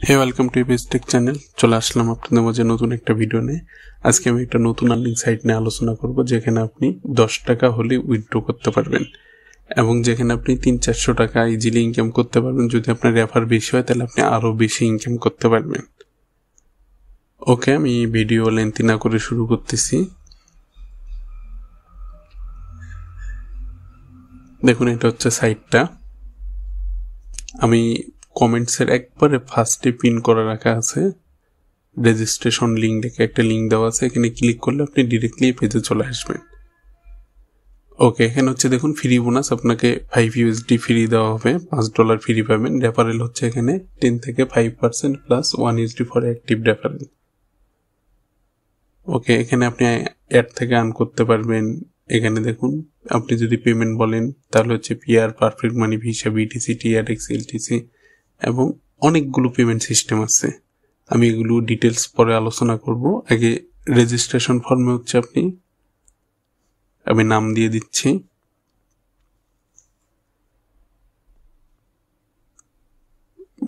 Hey welcome to Bestech channel. চলে আসলাম আপনাদের মাঝে নতুন একটা ভিডিও নিয়ে। আজকে আমি একটা নতুন আর্নিং সাইট নিয়ে আলোচনা করব, যেখানে আপনি 10 টাকা হলে উইথড্র করতে পারবেন এবং যেখানে আপনি 300-400 টাকা ইজিলি ইনকাম করতে পারবেন। যদি আপনার রেফার বেশি হয় তাহলে আপনি আরও বেশি ইনকাম করতে পারবেন। ওকে, আমি ভিডিও লেন্থি না করে শুরু করতেছি। দেখুন, এটা হচ্ছে সাইটটা। আমি কমেন্টসের একবারে ফার্স্টে পিন করে রাখা আছে রেজিস্ট্রেশন লিঙ্ক দেখে একটা লিঙ্ক দেওয়া আছে। এখানে ক্লিক করলে আপনি ডিরেক্টলি পেজে চলে আসবেন। ওকে, এখানে হচ্ছে দেখুন ফ্রি বোনাস, আপনাকে 5 USD ফ্রি দেওয়া হবে, $5 ফ্রি পাবেন। রেফারেল হচ্ছে এখানে 10 থেকে 5% plus 1 USD for active referral. Okay, এখানে আপনি অ্যাড থেকে আর্ন করতে পারবেন। এখানে দেখুন, আপনি যদি পেমেন্ট বলেন তাহলে হচ্ছে পিআর, পারফেক্ট মানি, ভিসা, বিটিসি, টিআরএক্স, এলটিসি এবং অনেকগুলো পেমেন্ট সিস্টেম আছে। আমি এগুলো ডিটেলস পরে আলোচনা করব। আগে রেজিস্ট্রেশন ফর্মে হচ্ছে আমি নাম দিয়ে দিচ্ছি।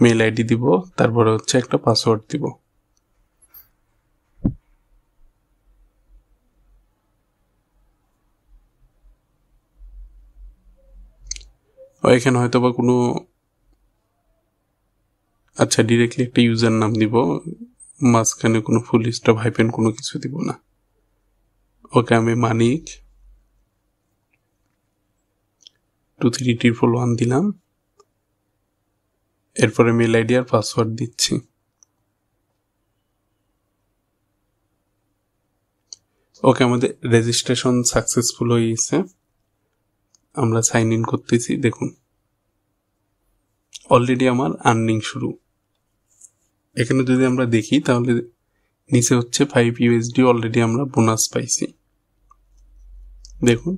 মেল আইডি দিব, তারপরে হচ্ছে একটা পাসওয়ার্ড দিব। এখানে হয়তো বা কোনো ডিরেক্টলি একটা ইউজার নাম দিব, মাঝখানে কোনো ফুল স্টপ হাইফেন কোনো কিছু দিব না। ওকে, আমি মানিক 2311 দিলাম, এরপরে মেল আইডি আর পাসওয়ার্ড দিচ্ছি। ওকে, আমাদের রেজিস্ট্রেশন সাকসেসফুল হয়ে গেছে। আমরা সাইন ইন করতেছি। দেখুন, অলরেডি আমার আর্নিং শুরু। এখানে যদি আমরা দেখি তাহলে নিচে হচ্ছে 5 USD অলরেডি আমরা বোনাস পাইছি। দেখুন,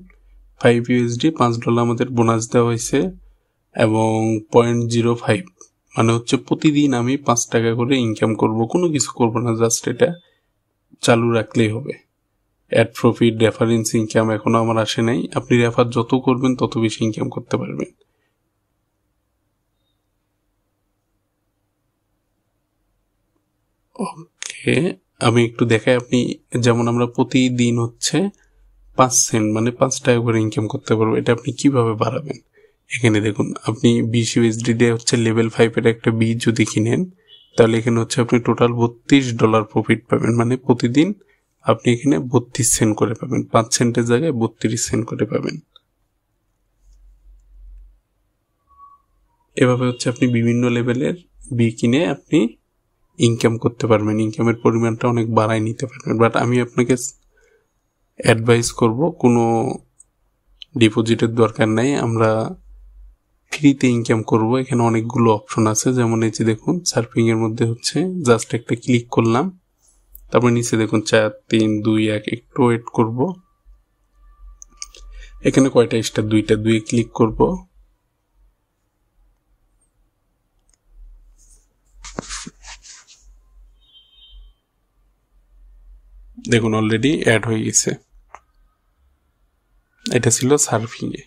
5 USD $5 আমাদের বোনাস দেওয়া হয়েছে এবং 0.05 মানে হচ্ছে প্রতিদিন আমি 5 টাকা করে ইনকাম করব। কোনো কিছু করব না, জাস্ট এটা চালু রাখলেই হবে। অ্যাড প্রফিট, রেফারেন্স ইনকাম এখনো আমার আসে নাই। আপনি রেফার যত করবেন তত বেশি ইনকাম করতে পারবেন। ওকে, আমি একটু দেখাই। আপনি যেমন আমরা প্রতিদিন হচ্ছে 5 সেন্ট মানে 5 টাকা করে ইনকাম করতে পারবো। এটা আপনি কিভাবে বাড়াবেন? এখানে দেখুন, আপনি 20 USD দিয়ে হচ্ছে লেভেল 5 এর একটা বীজ যদি কিনেন তাহলে এখানে হচ্ছে আপনি টোটাল $32 প্রফিট পাবেন। মানে প্রতিদিন আপনি এখানে 32 সেন্ট করে পাবেন। 5 সেন্টের জায়গায় 32 সেন্ট করে পাবেন। এভাবে হচ্ছে আপনি বিভিন্ন লেভেলের বি কিনে আপনি ইনকাম করতে পারবেন। ইনকামের পরিমাণটা অনেক বাড়ায় নিতে পারবেন। বাট আমি আপনাকে অ্যাডভাইস করব, কোনো ডিপোজিটের দরকার নাই। আমরা ফ্রিতে ইনকাম করব। এখানে অনেকগুলো অপশন আছে, যেমন এই যে দেখুন সার্ফিং এর মধ্যে হচ্ছে জাস্ট একটা ক্লিক করলাম, তারপর নিচে দেখুন 4 3 2 1 একটু ওয়েট করব। এখানে কয়টা স্টার? 2টা, 2 ক্লিক করব। দেখুন অলরেডি অ্যাড হয়ে গেছে। এটা ছিল সার্ফিং এ।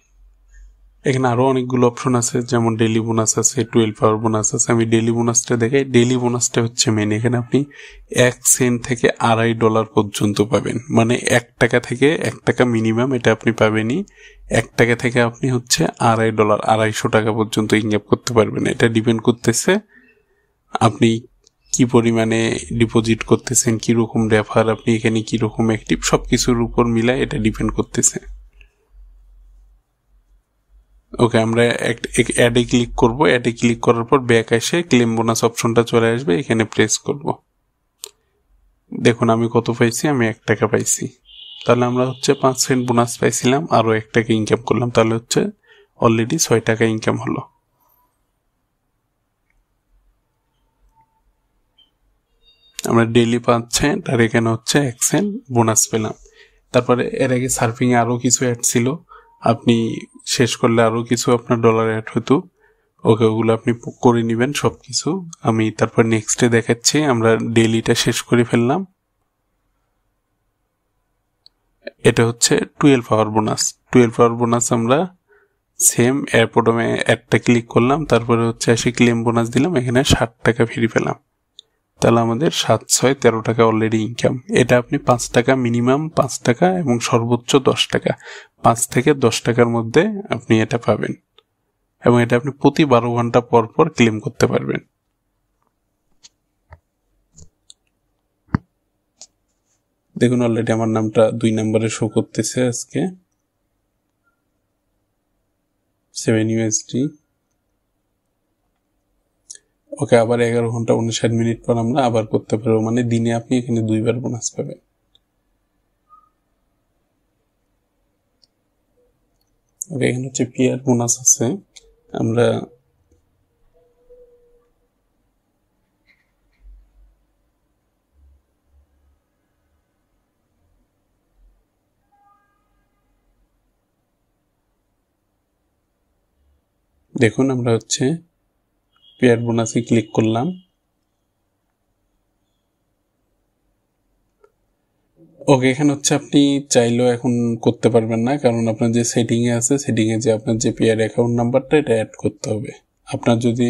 এখানে আরো অনেকগুলো অপশন আছে, যেমন ডেইলি বোনাস আছে, 12 আওয়ার বোনাস আছে। আমি ডেইলি বোনাসটা দেখাই। ডেইলি বোনাসটা হচ্ছে মেন। এখানে আপনি 1 সেন্ট থেকে $2.5 পর্যন্ত পাবেন। মানে 1 টাকা থেকে 1 টাকা মিনিমাম এটা আপনি পাবেনই। 1 টাকা থেকে আপনি হচ্ছে $2.5 250 টাকা পর্যন্ত ইনকাম করতে পারবেন। এটা ডিপেন্ড করতেছে আপনি কি পরিমাণে ডিপোজিট করতেছেন, কিরকম রেফার, আপনি এখানে কিরকম অ্যাক্টিভ, সবকিছুর উপর মিলায় এটা ডিপেন্ড করতেছে। ওকে, আমরা অ্যাডে ক্লিক করব। অ্যাডে ক্লিক করার পর ব্যাক এসে ক্লেম বোনাস অপশনটা চলে আসবে, এখানে প্রেস করব। দেখুন আমি কত পাইছি, আমি 1 টাকা পাইছি। তাহলে আমরা হচ্ছে 5 সেন্ট বোনাস পাইছিলাম, আরো 1 টাকা ইনকাম করলাম, তাহলে হচ্ছে অলরেডি 6 টাকা ইনকাম হলো। আমরা ডেইলি 5 সেন্ট আর এখানে হচ্ছে 1 সেন্ট বোনাস পেলাম। তারপরে এর আগে সার্ফিং এ আরো কিছু অ্যাড ছিল, আপনি শেষ করলে আরো কিছু আপনার ডলার অ্যাড হতো। ওকে, ওগুলো আপনি করে নেবেন সবকিছু। আমি তারপর নেক্সটে দেখাচ্ছি। আমরা ডেইলিটা শেষ করে ফেললাম। এটা হচ্ছে 12 আওয়ার বোনাস। 12 আওয়ার বোনাস আমরা সেম এয়ারপোর্ট আমি একটা ক্লিক করলাম, তারপরে হচ্ছে এসে ক্লেম বোনাস দিলাম, এখানে 60 টাকা ফ্রি পেলাম। তাহলে আমাদের 7 6 13 টাকা অলরেডি ইনকাম। এটা আপনি 5 টাকা, মিনিমাম 5 টাকা এবং সর্বোচ্চ 10 টাকা, 5 থেকে 10 টাকার মধ্যে আপনি এটা পাবেন, এবং এটা আপনি প্রতি 12 ঘন্টা পর পর ক্লেম করতে পারবেন। দেখুন অলরেডি আমার নামটা 2 নম্বরে শো করতেছে আজকে 7 USD। ওকে, আবার 11 ঘন্টা 59 মিনিট পর আমরা আবার করতে পারবো, মানে দিনে আপনি এখানে 2 বার বোনাস পাবেন। ওকে, এখানে হচ্ছে পিআর বোনাস আছে। আমরা দেখুন আমরা হচ্ছে পেয়ার বোনাসে ক্লিক করলাম। ওকে, এখানে হচ্ছে আপনি চাইলেও এখন করতে পারবেন না, কারণ আপনার যে সেটিংয়ে আছে, সেটিংয়ে যে আপনার যে পেয়ার অ্যাকাউন্ট নাম্বারটা এটা অ্যাড করতে হবে। আপনার যদি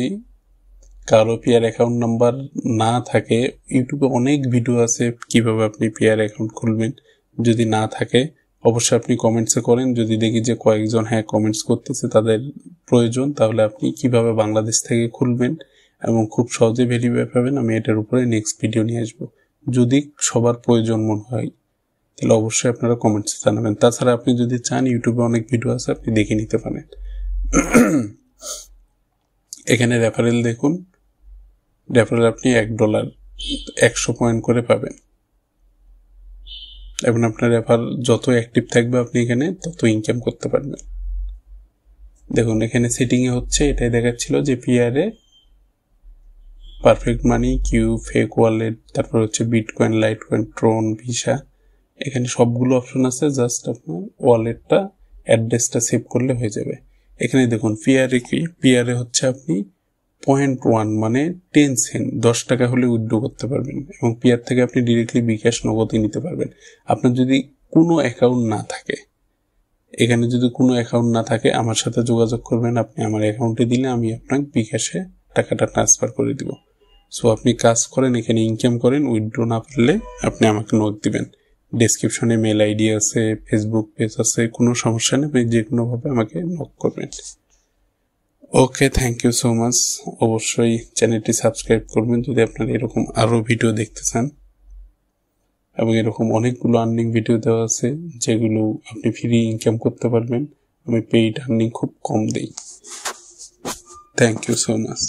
কারো পেয়ার অ্যাকাউন্ট নাম্বার না থাকে, ইউটিউবে অনেক ভিডিও আছে কিভাবে আপনি পেয়ার অ্যাকাউন্ট খুলবেন। যদি না থাকে অবশ্যই আপনি কমেন্টসে করেন, যদি দেখি যে কয়েকজন হ্যাঁ কমেন্টস করতেছে তাদের প্রয়োজন, তাহলে আপনি কিভাবে বাংলাদেশ থেকে খুলবেন এবং খুব সহজে ভেরিফাই পাবেন, আমি এটার উপরে নেক্সট ভিডিও নিয়ে আসবো। যদি সবার প্রয়োজন মনে হয় তাহলে অবশ্যই আপনারা কমেন্টসে জানাবেন। তাছাড়া আপনি যদি চান ইউটিউবে অনেক ভিডিও আছে, আপনি দেখে নিতে পারেন। এখানে রেফারেল দেখুন, রেফারেল আপনি $1 100 পয়েন্ট করে পাবেন, এবং আপনার রেফার যত অ্যাক্টিভ থাকবে আপনি এখানে তত ইনকাম করতে পারবেন। দেখুন এখানে সেটিংয়ে হচ্ছে এটাই দেখাচ্ছিল যে পিআরএ, পারফেক্ট মানি, কিউ, ফেক ওয়ালেট, তারপর হচ্ছে বিটকয়েন, লাইটকয়েন, ট্রন, ভিসা, এখানে সবগুলো অপশন আছে। জাস্ট আপনার ওয়ালেটটা অ্যাড্রেসটা সেভ করলে হয়ে যাবে। এখানে দেখুন পিআরএ কি, পিআরএ হচ্ছে আপনি 0.1 মানে 10 সেন্ট, 10 টাকা হলে উইথড্র করতে পারবেন, এবং পিআর থেকে আপনি ডিরেক্টলি বিকাশ নগদে নিতে পারবেন। আপনার যদি কোনো অ্যাকাউন্ট না থাকে, এখানে যদি কোনো অ্যাকাউন্ট না থাকে আমার সাথে যোগাযোগ করবেন, আপনি আমার অ্যাকাউন্টে দিলে আমি আপনাকে বিকাশে টাকাটা ট্রান্সফার করে দিব। সো আপনি কাজ করেন, এখানে ইনকাম করেন, উইথড্র না পারলে আপনি আমাকে নোট দিবেন। ডেসক্রিপশনে মেল আইডি আছে, ফেসবুক পেজ আছে, কোনো সমস্যা নেই, আপনি যে কোনোভাবে আমাকে নক করবেন। ওকে, থ্যাংক ইউ সো মাচ। অবশ্যই চ্যানেলটি সাবস্ক্রাইব করবেন যদি আপনারা এরকম আরও ভিডিও দেখতে চান, এবং এরকম অনেকগুলো আর্নিং ভিডিও দেওয়া আছে যেগুলো আপনি ফ্রি ইনকাম করতে পারবেন। আমি পেইড আর্নিং খুব কম দেই। Thank you so much.